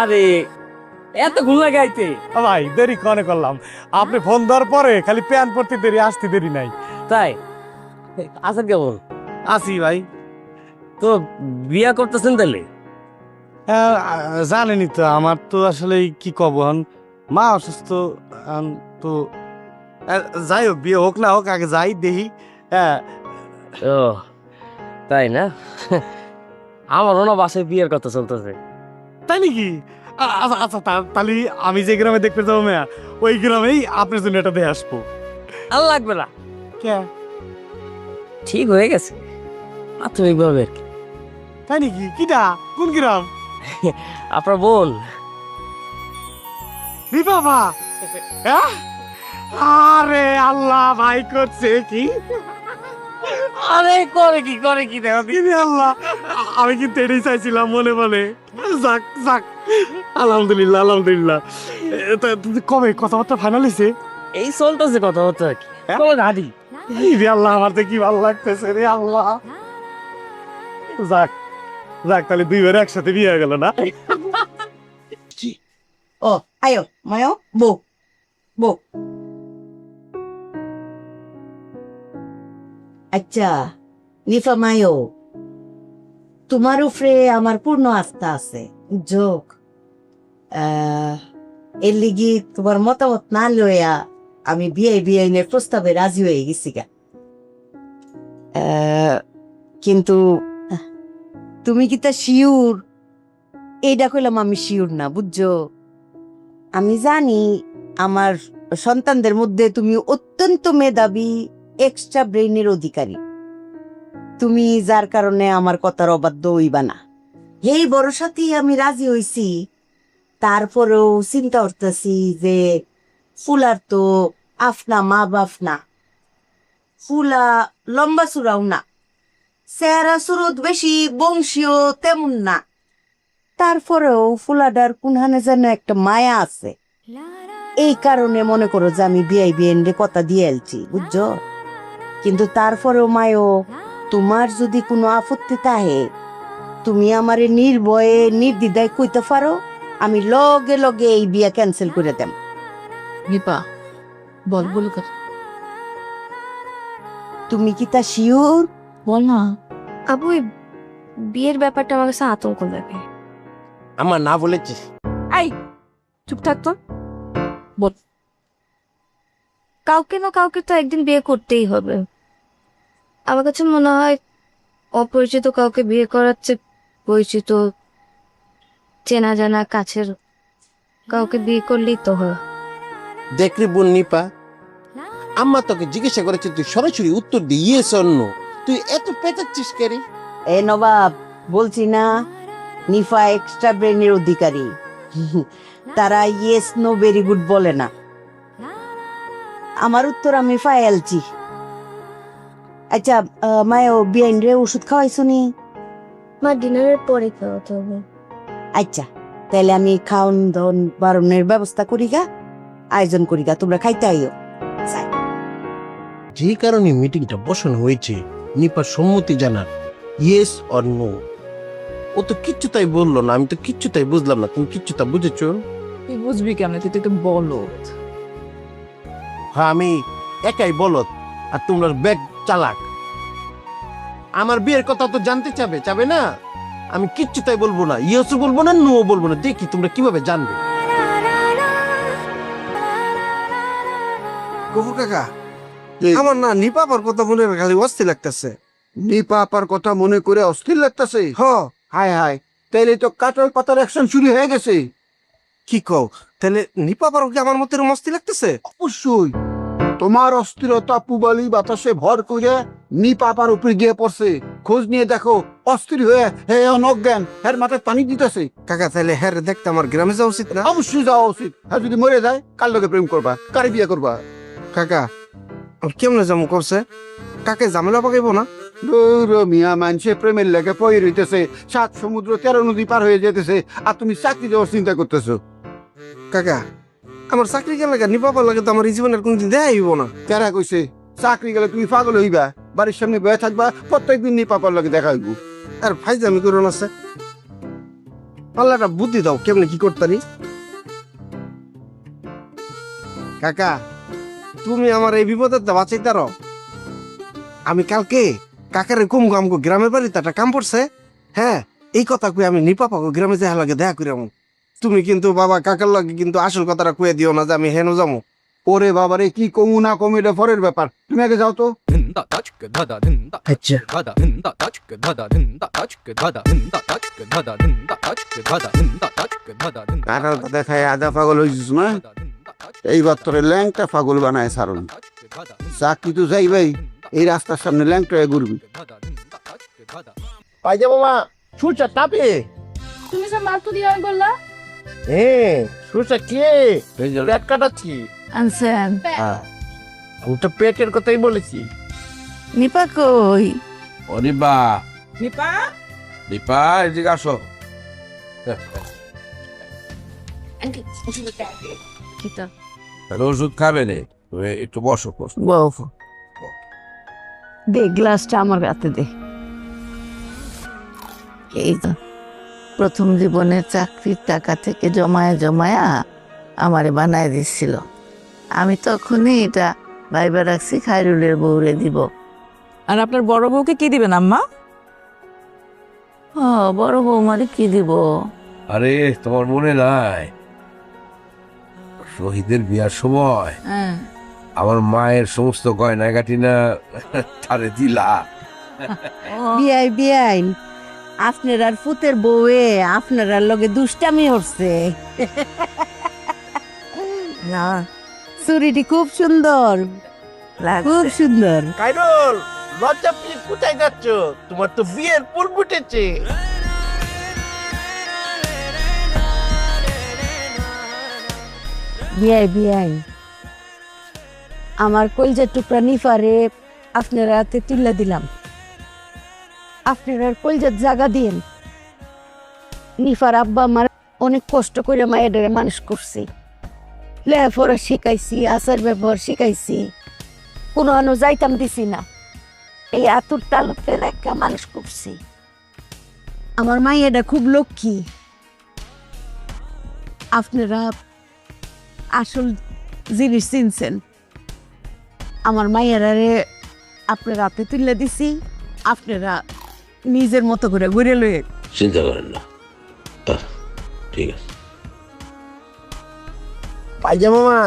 আরে এত ঘুম লাগে আইতে। ভাই দেরি কনে করলাম, আপনি ফোন দেওয়ার পরে খালি প্যান পড়তে দেরি, আসতে দেরি নাই। তাই আছেন কেমন? আসি ভাই। তো বিয়া করতেছেন তাহলে? জানেনি তো, আমার তো আসলে কি কব, মা অসুস্থ। তো যাই হোক, বিয়ে হোক না হোক, আগে যাই দেখি। হ্যাঁ। ও তাই না? আমারও না বাসায় বিয়ের কথা চলতেছে। তাই নাকি? আচ্ছা আচ্ছা, তাহলে আমি যে গ্রামে দেখতে যাবো মেয়া, ওই গ্রামেই আপনার জন্য এটা দিয়ে আসবো। আর লাগবে না, কে? ঠিক হয়ে গেছে প্রাথমিকভাবে। তাই নাকি? কিটা? কোন গ্রাম? আপনার বোন। বাবা, হ্যাঁ? আরে আল্লাহ, ভাই করছে কি? আরে করে কি দেখো। ইরে আল্লাহ, আমি কিন্তু এটাই চাইছিলাম মনে মনে। যাক যাক, আলহামদুলিল্লাহ আলহামদুলিল্লাহ। কবে কথাবার্তা ফাইনাল হয়েছে? এই চলতেছে কথা হচ্ছে আর কি। হ্যাঁ? চলো গাড়ি। রে আল্লাহ, আমার তো কি ভালো লাগতেছে রে আল্লাহ। যাক যাক, তাহলে দুইবার একসাথে বিয়ে হয়ে গেল না? Oh, ayo, Mayo, bo, bo. আচ্ছা, নিফা মায়ো, তোমার উপরে আমার পূর্ণ আস্থা আছে, যোগ। এর লিগি তোমার মতামত না লইয়া আমি বিয়ে প্রস্তাবে রাজি হয়ে গেছি গা। কিন্তু তুমি কি তা শিওর? এইটা কইলাম আমি শিওর না, বুঝছো? আমি জানি আমার সন্তানদের মধ্যে তুমি অত্যন্ত মেধাবী, এক্সট্রা ব্রেইনের অধিকারী। তুমি যার কারণে আমার কথার অবাধ্য হইবা না, এই ভরসাতেই আমি রাজি হইছি। তারপরেও চিন্তা করতেছি যে ফুলার তো আফনা মা বাপ না, ফুলা লম্বা চূড়াও না, চেহারা সুরত বেশি বংশীয় তেমন না। তারপরেও ফুলাডার কোনখানে যেন একটা মায়া আছে। এই কারণে মনে করো যে আমি বিয়ে কথা দিয়ে এলছি, বুঝছো? কিন্তু তারপরেও মায়ও, তোমার যদি কোনো আপত্তি থাকে, তুমি আমারে নির্ভয়ে নির্দ্বিধায় কইতে পারো, আমি লগে লগে এই বিয়ে ক্যান্সেল করে দেব। নিপা বল বলুক। তুমি কি তা শিওর? বল না। আবু এই বিয়ের ব্যাপারটা আমার কাছে আতঙ্ক লাগে। আমার না বলেছে। এই চুপ থাকতো। বল। কাউকে না কাউকে তো একদিন বিয়ে করতেই হবে। আমার কাছে মনে হয় অপরিচিত কাউকে বিয়ে করাচ্ছে পরিচিত, চেনা জানা, কাছের কাউকে বিয়ে করলেই তো হয়। দেখলি বোন নিপা, আম্মা তোকে জিজ্ঞাসা করেছে, তুই সরাসরি উত্তর দিয়ে ইয়েস অর নো। তুই এত পেটাচ্ছিস কে রে? এ নবাব, বলছি না নিফা এক্সট্রা ব্রেনের অধিকারী। তারা ইয়েস নো ভেরি গুড বলে না। আমার উত্তর আমি ফাইলছি। আচ্ছা মায়ও, বিয়াইন রে ওষুধ খাওয়াইছো নি? মা ডিনারের পরে খাওয়াতে হবে। আচ্ছা, তাহলে আমি খাওন দাওন বারণের ব্যবস্থা করি গা, আয়োজন করি গা, তোমরা খাইতে আইও। যে কারণে মিটিংটা বসানো হয়েছে নিপার সম্মতি জানার, ইয়েস অর নো। ও তো কিচ্ছু তাই বললো না, আমি তো কিচ্ছু তাই বুঝলাম না। তুমি কিচ্ছু তা বুঝেছো? তুই বুঝবি কেমন? তুই তো বলো। হ্যাঁ, আমি একাই বলত আর তোমরা ব্যাগ চালাক। আমার বিয়ের কথা তো জানতে চাবে না? আমি কিচ্ছু তাই বলবো না, ইয়েসও বলবো না, নো বলবো না। দেখি তোমরা কিভাবে জানবে। গফুর কাকা, আমার না নিপা আপার কথা মনে খালি অস্থির লাগতেছে। নিপা আপার কথা মনে করে অস্থির লাগতেছে? হ। হায় হায়, তাইলে তো কাটার পাতার অ্যাকশন শুরু হয়ে গেছে। কি কও? তাহলে নিপা আপার কি আমার মতো এরকম অস্থির লাগতেছে? অবশ্যই তোমার অস্থিরতা পুবালি বাতাসে ভর করে নিপা আপার উপরে গিয়ে পড়ছে। খোঁজ নিয়ে দেখো, অস্থির হয়ে হে অনজ্ঞান হের মাথায় পানি দিতেছে। কাকা তাহলে হ্যাঁ দেখতে আমার গ্রামে যাওয়া উচিত না? অবশ্যই যাওয়া উচিত। হ্যাঁ, যদি মরে যায় কার লগে প্রেম করবা, কারে বিয়ে করবা? কাকা কেমনে যাবো কবছে? কাকে ঝামেলা পাকাইবো না? মিয়া মানুষে প্রেমের লেগে পড়ে রইতেছে, 7 সমুদ্র 13 নদী পার হয়ে যেতেছে, আর তুমি চাকরি যাওয়ার চিন্তা করতেছো। কাকা আমার চাকরি গেলে নিপা আপার লাগে তো আমার এই জীবনের কোনদিন দেয়া হইব না। কারা কইছে চাকরি গেলে তুমি পাগল হইবা? বাড়ির সামনে বয়ে থাকবা, প্রত্যেকদিন নিপা আপার লগে দেখা হইব। আর ফাইজামি করুন আছে। পাল্লাটা বুদ্ধি দাও কেমনে কি করতারি কাকা তুমি আমার এই বিপদের তো বাঁচাইতারো আমি কালকে কাকারে কম আমগো গ্রামের বাড়িতে একটা কাম পড়ছে হ্যাঁ এই কথা কই আমি নিপাপাকে গ্রামে যাওয়া লাগে দেখা করি আমি তুমি কিন্তু বাবা কাকার লাগে কিন্তু আসল কথাটা কয়ে দিও না যে আমি হেন যাবো ওরে বাবারে কি কমু না কমু এটা পরের ব্যাপার তুমি আগে যাও তো কাকালটা দেখায় আধা পাগল হয়েছিস না এইবার তোরে ল্যাংটা পাগল বানায় সারুন চাকরি তো যাইবাই এই রাস্তার সামনে ল্যাংটা ঘুরবি পাইজা বাবা সূর্যা তাপে তুমি যে মাত্র দিয়ে বললা সূর্যা কে পেট কাটাচ্ছি আনছেন আমি তো পেটের কথাই বলেছি নিপা কই অনিপা দীপা এদিকে আসো ওষুধ খাবে নে তুমি একটু বসো বসো। দে গ্লাসটা আমার হাতে দে এই তো প্রথম জীবনে চাকরির টাকা থেকে জমায়া জমায়া আমারে বানায় দিচ্ছিল আমি তখনই এটা ভাইবা রাখছি খায়রুলের বউরে দিব। আর আপনার বড় বউকে কি দিবেন আম্মা? বড় বৌমারে কি দিব? আরে তোমার মনে নাই শহীদের বিয়ার সময় আমার মায়ের সমস্ত গয়না গাটিনা তারে দিলা। বিয়াই বিয়াই আপনার আর ফুতের বউয়ে আপনার আর লগে দুষ্টামি হচ্ছে না চুরিটি খুব সুন্দর খুব সুন্দর। কাইরুল লজ্জা পেয়ে কোথায় যাচ্ছ তোমার তো বিয়ের ফুল ফুটেছে বিয়াই বিয়াই আমার কলজার টুকরা নিফারে আপনার হাতে তুলে দিলাম আপনার আর কলজার জায়গা দিন নিফার আব্বা আমার অনেক কষ্ট করে মায়েদের মানুষ করছি লেখাপড়া শিখাইছি আচার ব্যবহার শিখাইছি কোনো আনো যাইতাম দিছি না এই আতুর তালুতে একটা মানুষ করছি আমার মাইয়াটা খুব লক্ষ্মী আপনারা আসল জিনিস চিনছেন আমার মাইয়ারে আপনার হাতে তুলে দিছি আপনারা নিজের মতো করে ঘুরে লয়ে চিন্তা করেন না ঠিক আছে। পাইজা মামা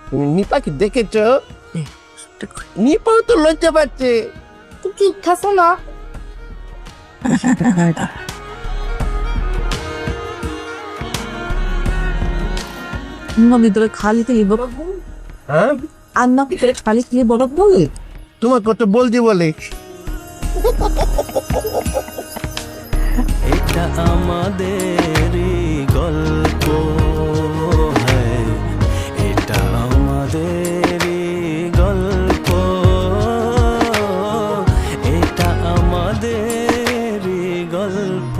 তুমি নিপাকে দেখেছ নিপাও তো লজ্জা পাচ্ছে কি খাসো না ভিতরে খালি থেকে বড় হ্যাঁ আন্না ভিতরে খালি থেকে বড় বলে তোমার কত বলছি বলে এটা আমাদের গল্প এটা আমাদের গল্প এটা আমাদের গল্প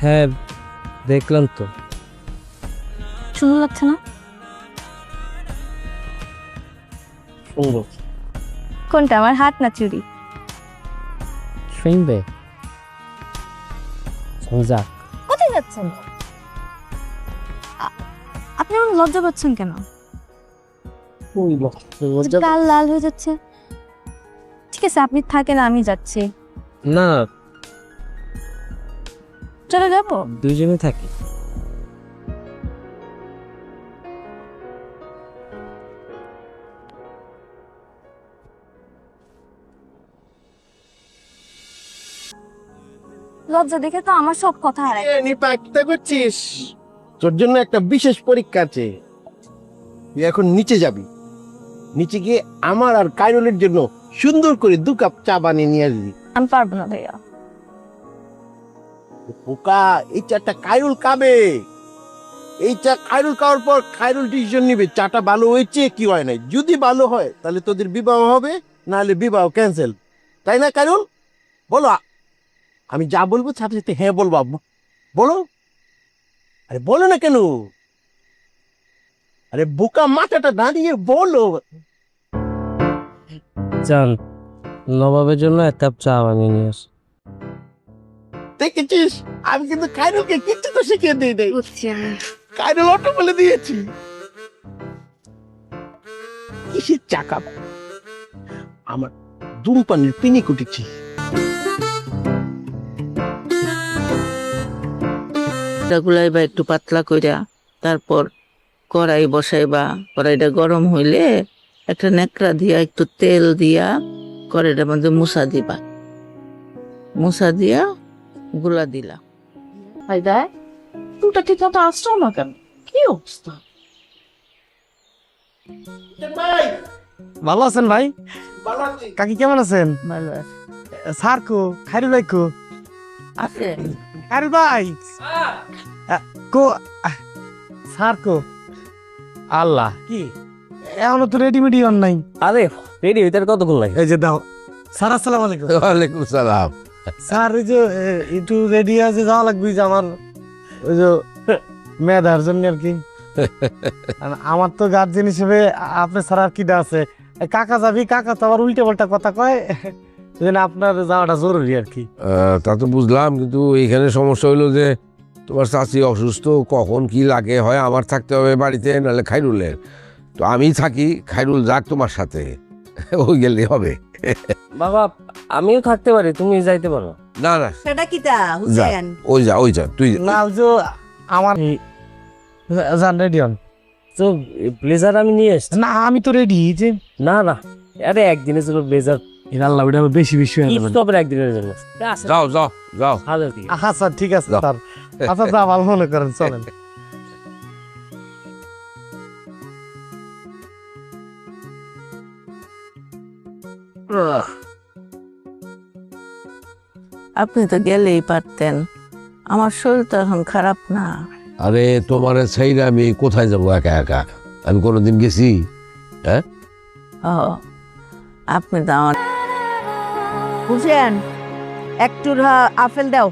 হ্যাঁ দেখলাম তো। সুন্দর লাগছে না? সুন্দর। কোনটা, আমার হাত না চুড়ি? শুনবে যাক। কোথায় যাচ্ছেন আপনি? আমার লজ্জা পাচ্ছেন কেন? গাল লাল হয়ে যাচ্ছে। ঠিক আছে আপনি থাকেন, আমি যাচ্ছি। না চলে যাবো, দুইজনে থাকি। লজ্জা দেখে তো আমার সব কথা হারাই। নিপা কিতা করছিস? তোর জন্য একটা বিশেষ পরীক্ষা আছে। তুই এখন নিচে যাবি, নিচে গিয়ে আমার আর কাইরুলের জন্য সুন্দর করে 2 কাপ চা বানিয়ে নিয়ে আসবি। আমি পারবো না ভাইয়া। পোকা, এই চাটা কাইরুল খাবে। এই চা কাইরুল খাওয়ার পর কাইরুল ডিসিশন নিবে চাটা ভালো হয়েছে কি হয় নাই। যদি ভালো হয় তাহলে তোদের বিবাহ হবে, না হলে বিবাহ ক্যান্সেল। তাই না কাইরুল? বলো, আমি যা বলবো সাথে সাথে হ্যাঁ বলবো। বলো। আরে বলো না কেন? আরে বোকা মাথাটা দাঁড়িয়ে বলো। জান, নবাবের জন্য এক কাপ চা বানিয়ে নিয়ে আস। দেখেছিস, আমি কিন্তু খায়রুলকে কিচ্ছু তো শিখিয়ে দিই নাই। বুঝছি আমি। খায়রুল অটো বলে দিয়েছি। কিসের চাকা? আমার ধূমপানের পিনি কুটেছি। গুলাইবা একটু পাতলা কইরা, তারপর কড়াই বসাইবা। কড়াইটা গরম হইলে একটা নেকড়া দিয়া একটু তেল দিয়া কড়াইটার মধ্যে মুসা দিবা। মুসা দিয়া গুলা দিলা। ভাই দেখ তুইটা ঠিক মতো আসছো না কেন? কি অবস্থা? ভালো আছেন ভাই? কাকি কেমন আছেন? ভালো আছে? স্যার কো? খাইরুল ভাই কো? আছে খাইরুল ভাই কো? স্যার কো? আল্লাহ, কি এখনো তো রেডিমেডি অন নাই? আরে রেডি হইতে আর কতক্ষণ লাগে? এই যে দাও। স্যার আসসালামু আলাইকুম। ওয়ালাইকুম সালাম। স্যার ওই যে একটু রেডি আছে, যাওয়া লাগবে যে আমার ওই যে মেধার জন্য আর কি। আর আমার তো গার্জেন হিসেবে আপনার স্যার আর কিটা আছে, কাকা যাবি, কাকা তো আবার উল্টে পাল্টা কথা কয়, এই জন্য আপনার যাওয়াটা জরুরি আর কি। তা তো বুঝলাম, কিন্তু এইখানে সমস্যা হইলো যে তোমার চাচি অসুস্থ, কখন কি লাগে হয় আমার থাকতে হবে বাড়িতে, নাহলে খাইরুলের। তো আমি থাকি, খাইরুল যাক তোমার সাথে, ওই গেলে হবে। বাবা, আমিও থাকতে পারি, তুমি যাইতে পারো। না না, সেটা কিতা যা হুসেন? ওই যা তুই। না ওই যে আমার যান রেডি হন। তো ব্লেজার আমি নিয়ে এসছি। না আমি তো রেডি যে। না না, আরে একদিনের জন্য ব্লেজার আল্লাহ ওটা বেশি বেশি হয়ে যাবে। হবে একদিনের জন্য। যাও যাও যাও। হাজার দিকে। আচ্ছা স্যার ঠিক আছে যাও। স্যার। আচ্ছা যা ভালো মনে করেন, চলেন। আপনি তো গেলেই পারতেন, আমার শরীর তো এখন খারাপ না। আরে তোমার সেইরা আমি কোথায় যাবো একা একা? আমি কোনোদিন গেছি? হ্যাঁ, ও আপনি তো আমার হুসেন একটু আপেল দাও।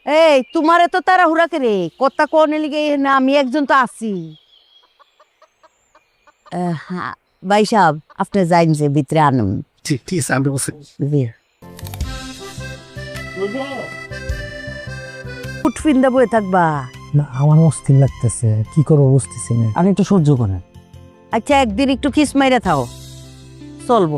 এই তোমারে তো তারা হুরা করে কথা কোনে লিগে না, আমি একজন তো আছি। হ্যাঁ ভাই সাহেব, আপনি যাইন যে ভিতরে আনুন। ঠিক ঠিক আছে, আমি বসে। উঠফিন দা বয়ে থাকবা? না আমার অস্থির লাগতেছে, কি করবো বুঝতেছি না। আমি একটু সহ্য করেন। আচ্ছা একদিন একটু খিস মাইরা থাও, চলবো।